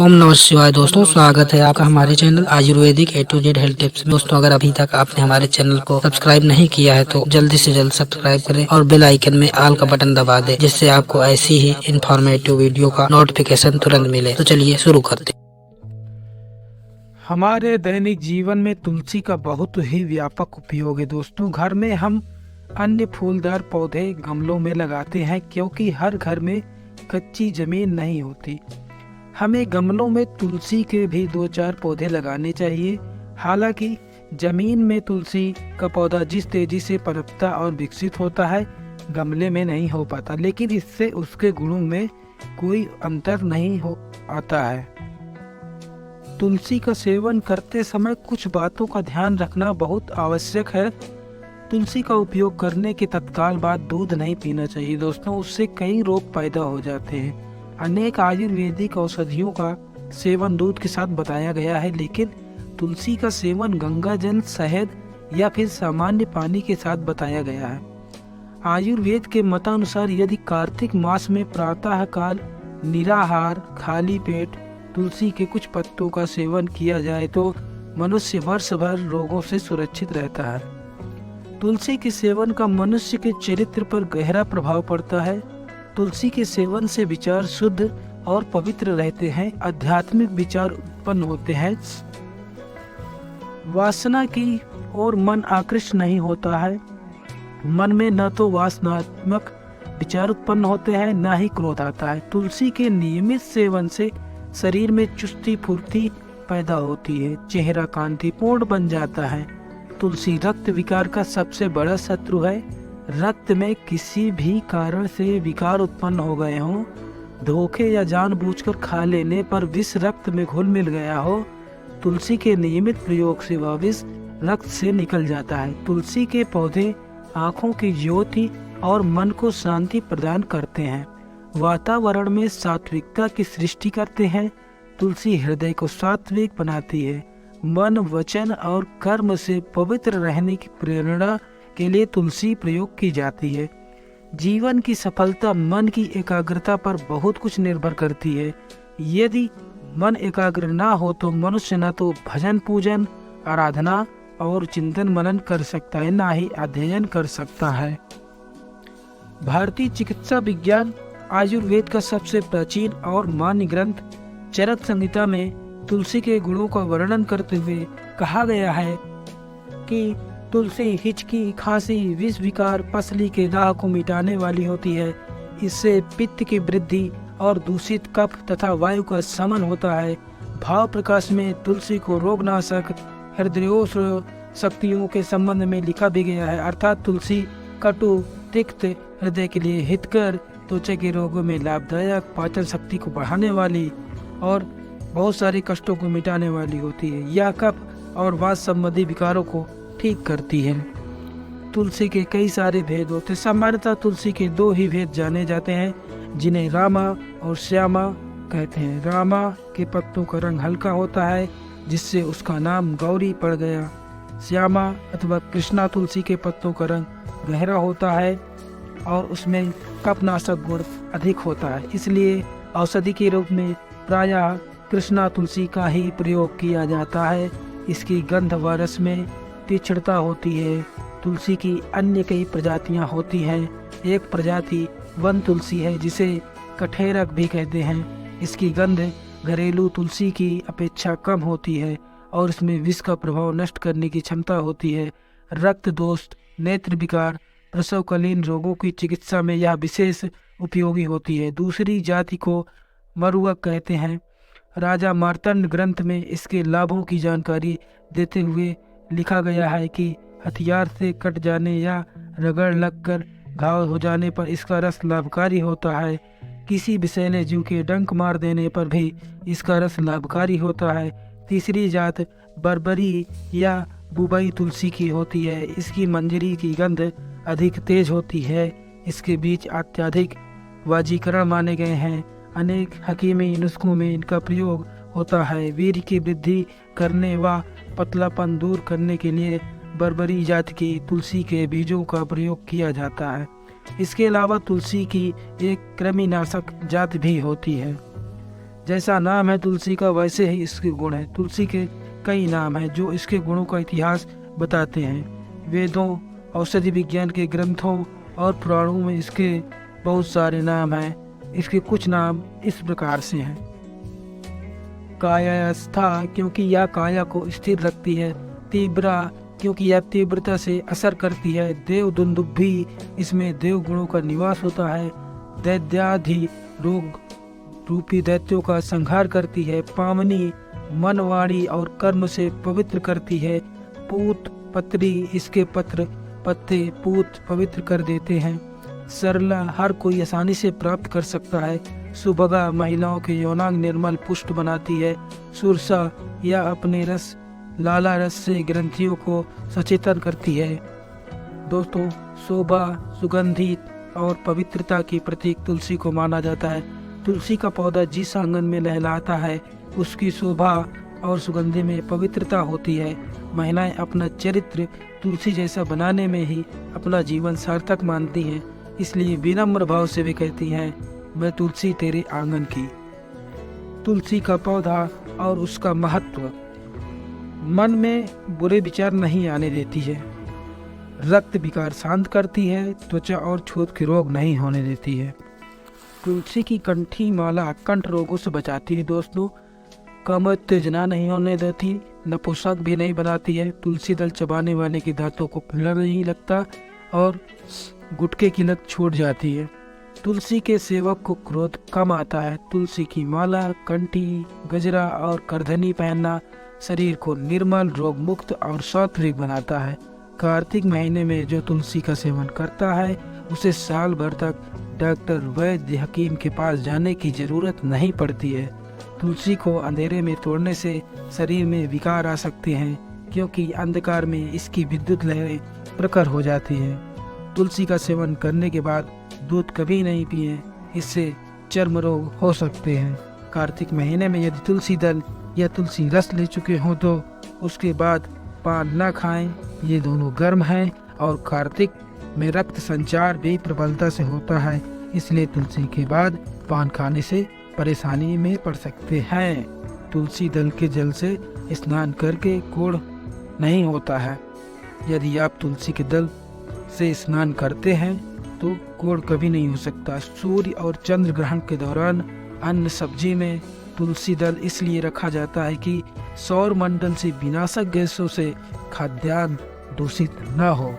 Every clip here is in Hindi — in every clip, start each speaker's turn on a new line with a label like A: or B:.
A: ओम नमः शिवाय। दोस्तों स्वागत है आपका हमारे channel Ayurvedic A to Z health tips में। दोस्तों अगर अभी तक आपने हमारे चैनल को सब्सक्राइब नहीं किया है तो जल्दी से जल्द सब्सक्राइब करें और बेल आइकन में ऑल का बटन दबा दें, जिससे आपको ऐसी ही इंफॉर्मेटिव वीडियो का नोटिफिकेशन तुरंत मिले। तो चलिए शुरू करते हैं।
B: हमारे दैनिक जीवन में तुलसी का बहुत ही व्यापक उपयोग है। दोस्तों घर में हम अन्य फूलदार पौधे गमलों में लगाते हैं क्योंकि हर घर में कच्ची जमीन नहीं होती। हमें गमलों में तुलसी के भी 2-4 पौधे लगाने चाहिए। हालांकि जमीन में तुलसी का पौधा जिस तेजी से पनपता और विकसित होता है गमले में नहीं हो पाता, लेकिन इससे उसके गुणों में कोई अंतर नहीं हो आता है। तुलसी का सेवन करते समय कुछ बातों का ध्यान रखना बहुत आवश्यक है। तुलसी का उपयोग करने के तत्काल बाद दूध नहीं पीना चाहिए। दोस्तों उससे कई रोग पैदा हो जाते हैं। अनेक आयुर्वेदिक औषधियों का सेवन दूध के साथ बताया गया है, लेकिन तुलसी का सेवन गंगा जल, शहद या फिर सामान्य पानी के साथ बताया गया है। आयुर्वेद के मतानुसार यदि कार्तिक मास में प्रातः काल निराहार खाली पेट तुलसी के कुछ पत्तों का सेवन किया जाए तो मनुष्य वर्ष भर रोगों से सुरक्षित रहता है। तुलसी के सेवन का मनुष्य के चरित्र पर गहरा प्रभाव पड़ता है। तुलसी के सेवन से विचार शुद्ध और पवित्र रहते हैं, आध्यात्मिक विचार उत्पन्न होते हैं, वासना की ओर मन आकृष्ट नहीं होता है। मन में न तो वासनात्मक विचार उत्पन्न होते हैं न ही क्रोध आता है। तुलसी के नियमित सेवन से शरीर में चुस्ती फुर्ती पैदा होती है, चेहरा कांतिपूर्ण बन जाता है। तुलसी रक्त विकार का सबसे बड़ा शत्रु है। रक्त में किसी भी कारण से विकार उत्पन्न हो गए हों, धोखे या जानबूझकर खा लेने पर विष रक्त में घुल मिल गया हो, तुलसी के नियमित प्रयोग से वह विष रक्त से निकल जाता है। तुलसी के पौधे आँखों की ज्योति और मन को शांति प्रदान करते हैं, वातावरण में सात्विकता की सृष्टि करते हैं। तुलसी हृदय को सात्विक बनाती है। मन, वचन और कर्म से पवित्र रहने की प्रेरणा के लिए तुलसी प्रयोग की जाती है। जीवन की सफलता मन की एकाग्रता पर बहुत कुछ निर्भर करती है। यदि मन एकाग्र ना हो तो मनुष्य न तो भजन पूजन, आराधना और चिंतन मनन कर सकता है, ना ही अध्ययन कर सकता है। भारतीय चिकित्सा विज्ञान आयुर्वेद का सबसे प्राचीन और मान्य ग्रंथ चरक संहिता में तुलसी के गुणों का वर्णन करते हुए कहा गया है कि तुलसी हिचकी, खांसी, विष विकार, पसली के दाह को मिटाने वाली होती है। इससे पित्त की वृद्धि और दूषित कफ तथा वायु का शमन होता है। भाव प्रकाश में तुलसी को रोगनाशक, हृदयोष शक्तियों के संबंध में लिखा भी गया है। अर्थात तुलसी कटु, तिक्त, हृदय के लिए हितकर, त्वचा के रोगों में लाभदायक, पाचन शक्ति को बढ़ाने वाली और बहुत सारे कष्टों को मिटाने वाली होती है। यह कफ और वात संबंधी विकारों को ठीक करती है। तुलसी के कई सारे भेद होते हैं। सामान्यतः तुलसी के 2 ही भेद जाने जाते हैं, जिन्हें रामा और श्यामा कहते हैं। रामा के पत्तों का रंग हल्का होता है, जिससे उसका नाम गौरी पड़ गया। श्यामा अथवा कृष्णा तुलसी के पत्तों का रंग गहरा होता है और उसमें कफनाशक गुण अधिक होता है, इसलिए औषधि के रूप में प्रायः कृष्णा तुलसी का ही प्रयोग किया जाता है। इसकी गंध व रस में तीक्ष्णता होती है। तुलसी की अन्य कई प्रजातियां होती हैं। एक प्रजाति वन तुलसी है, जिसे कठेरक भी कहते हैं। इसकी गंध घरेलू तुलसी की अपेक्षा कम होती है और इसमें विष का प्रभाव नष्ट करने की क्षमता होती है। रक्त दोष, नेत्र विकार, प्रसवकालीन रोगों की चिकित्सा में यह विशेष उपयोगी होती है। दूसरी जाति को मरुवक कहते हैं। राजा मार्तंड ग्रंथ में इसके लाभों की जानकारी देते हुए लिखा गया है कि हथियार से कट जाने या रगड़ लगकर घाव हो जाने पर इसका रस लाभकारी होता है। किसी विषैले जीव के डंक मार देने पर भी इसका रस लाभकारी होता है। तीसरी जात बरबरी या बुबई तुलसी की होती है। इसकी मंजरी की गंध अधिक तेज होती है। इसके बीज अत्यधिक वाजीकरण माने गए हैं। अनेक हकीमी नुस्खों में इनका प्रयोग होता है। वीर्य की वृद्धि करने व पतलापन दूर करने के लिए बरबरी जात की तुलसी के बीजों का प्रयोग किया जाता है। इसके अलावा तुलसी की एक कृमिनाशक जात भी होती है। जैसा नाम है तुलसी का वैसे ही इसके गुण हैं। तुलसी के कई नाम हैं जो इसके गुणों का इतिहास बताते हैं। वेदों, औषधि विज्ञान के ग्रंथों और पुराणों में इसके बहुत सारे नाम हैं। इसके कुछ नाम इस प्रकार से हैं। कायास्था, क्योंकि यह काया को स्थिर रखती है। तीव्रा, क्योंकि यह तीव्रता से असर करती है। देव दुंदुभी, इसमें देव गुणों का निवास होता है। दैत्याधि, रोग रूपी दैत्यों का संहार करती है। पावनी, मन, वाणी और कर्म से पवित्र करती है। पूत पत्री, इसके पत्र पत्ते पूत पवित्र कर देते हैं। सरला, हर कोई आसानी से प्राप्त कर सकता है। सुभगा, महिलाओं के यौनांग निर्मल पुष्ट बनाती है। सुरसा, यह अपने रस लाला रस से ग्रंथियों को सचेतन करती है। दोस्तों, शोभा, सुगंधित और पवित्रता की प्रतीक तुलसी को माना जाता है। तुलसी का पौधा जिस आंगन में लहलाता है उसकी शोभा और सुगंधि में पवित्रता होती है। महिलाएं अपना चरित्र तुलसी जैसा बनाने में ही अपना जीवन सार्थक मानती हैं, इसलिए विनम्र भाव से वे कहती हैं, मैं तुलसी तेरे आंगन की। तुलसी का पौधा और उसका महत्व। मन में बुरे विचार नहीं आने देती है। रक्त विकार शांत करती है। त्वचा और छूत के रोग नहीं होने देती है। तुलसी की कंठी माला कंठ रोगों से बचाती है। दोस्तों, कम उत्तेजना नहीं होने देती, नपुंसक भी नहीं बनाती है। तुलसी दल चबाने वाले के दांतों को पीड़ा नहीं लगता और गुटके की लत छूट जाती है। तुलसी के सेवक को क्रोध कम आता है। तुलसी की माला, कंठी, गजरा और करधनी पहनना शरीर को निर्मल, रोग मुक्त और सात्विक बनाता है। कार्तिक महीने में जो तुलसी का सेवन करता है उसे साल भर तक डॉक्टर, वैद्य, हकीम के पास जाने की जरूरत नहीं पड़ती है। तुलसी को अंधेरे में तोड़ने से शरीर में विकार आ सकते हैं, क्योंकि अंधकार में इसकी विद्युत लहरें प्रखर हो जाती हैं। तुलसी का सेवन करने के बाद दूध कभी नहीं पिए, इससे चर्म रोग हो सकते हैं। कार्तिक महीने में यदि तुलसी दल या तुलसी रस ले चुके हों तो उसके बाद पान न खाएं। ये दोनों गर्म हैं और कार्तिक में रक्त संचार भी प्रबलता से होता है, इसलिए तुलसी के बाद पान खाने से परेशानी में पड़ सकते हैं। तुलसी दल के जल से स्नान करके कोढ़ नहीं होता है। यदि आप तुलसी के दल से स्नान करते हैं तो कोढ़ कभी नहीं हो सकता। सूर्य और चंद्र ग्रहण के दौरान अन्न सब्जी में तुलसी दल इसलिए रखा जाता है कि सौर मंडल से विनाशक गैसों से खाद्यान्न दूषित न हो।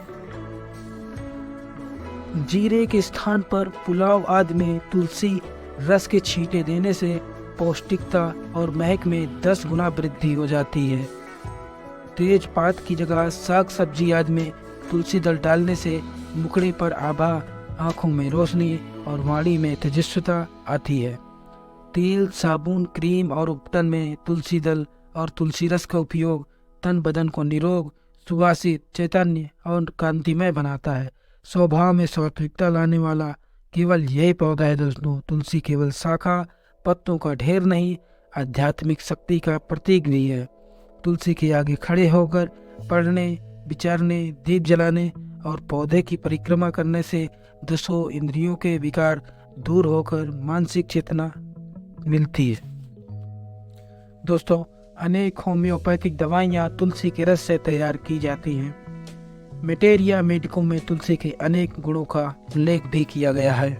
B: जीरे के स्थान पर पुलाव आदि में तुलसी रस के छींटे देने से पौष्टिकता और महक में 10 गुना वृद्धि हो जाती है। तेजपात की जगह साग सब्जी आदि में तुलसी दल डालने से मुखड़े पर आभा, आंखों में रोशनी और वाणी में तेजस्विता आती है। तेल, साबुन, क्रीम और उपटन में तुलसी दल और तुलसी रस का उपयोग तन बदन को निरोग, सुवासित, चैतन्य और कांतिमय बनाता है। स्वभाव में सात्विकता लाने वाला केवल यही पौधा है दोस्तों। तुलसी केवल शाखा पत्तों का ढेर नहीं, आध्यात्मिक शक्ति का प्रतीक भी है। तुलसी के आगे खड़े होकर पढ़ने, विचारने, दीप जलाने और पौधे की परिक्रमा करने से 10 इंद्रियों के विकार दूर होकर मानसिक चेतना मिलती है। दोस्तों, अनेक होम्योपैथिक दवाइयाँ तुलसी के रस से तैयार की जाती हैं। मेटेरिया मेडिको में तुलसी के अनेक गुणों का उल्लेख भी किया गया है।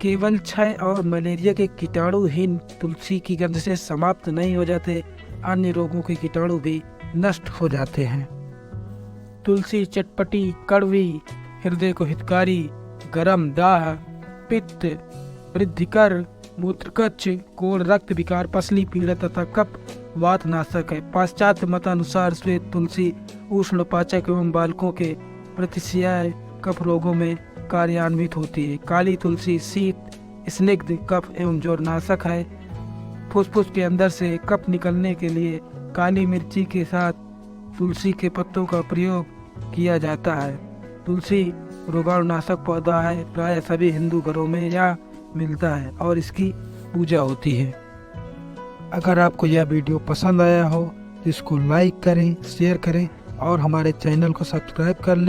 B: केवल क्षय और मलेरिया के कीटाणुहीन तुलसी की गंध से समाप्त नहीं हो जाते, अन्य रोगों के कीटाणु भी नष्ट हो जाते हैं। तुलसी चटपटी, कड़वी, हृदय को हितकारी, गरम, दाह, पित्त, वृद्धिकर, मूत्रकच्छ, कोढ़, रक्त विकार, पसली पीड़ा तथा कफ वात नाशक है। पाश्चात्य मतानुसार श्वेत तुलसी उष्ण पाचक एवं बालकों के प्रतिशय कफ रोगों में कार्यान्वित होती है। काली तुलसी शीत, स्निग्ध, कफ एवं जोर नाशक है। फुसफुस के अंदर से कफ निकलने के लिए काली मिर्ची के साथ तुलसी के पत्तों का प्रयोग किया जाता है। तुलसी रोगाणुनाशक पौधा है, प्राय सभी हिंदू घरों में यह मिलता है और इसकी पूजा होती है। अगर आपको यह वीडियो पसंद आया हो तो इसको लाइक करें, शेयर करें और हमारे चैनल को सब्सक्राइब कर लें।